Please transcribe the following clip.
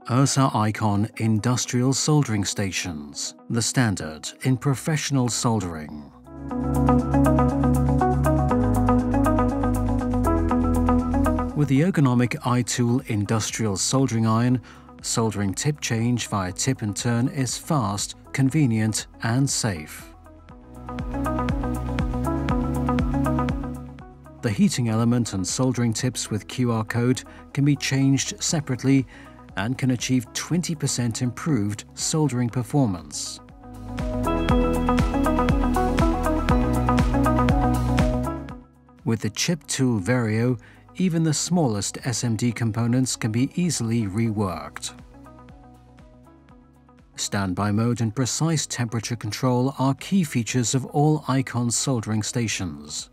Ersa Icon Industrial Soldering Stations, the standard in professional soldering. With the ergonomic iTool industrial soldering iron, soldering tip change via tip and turn is fast, convenient and safe. The heating element and soldering tips with QR code can be changed separately and can achieve 20% improved soldering performance. With the chip tool Vario, even the smallest SMD components can be easily reworked. Standby mode and precise temperature control are key features of all Icon soldering stations.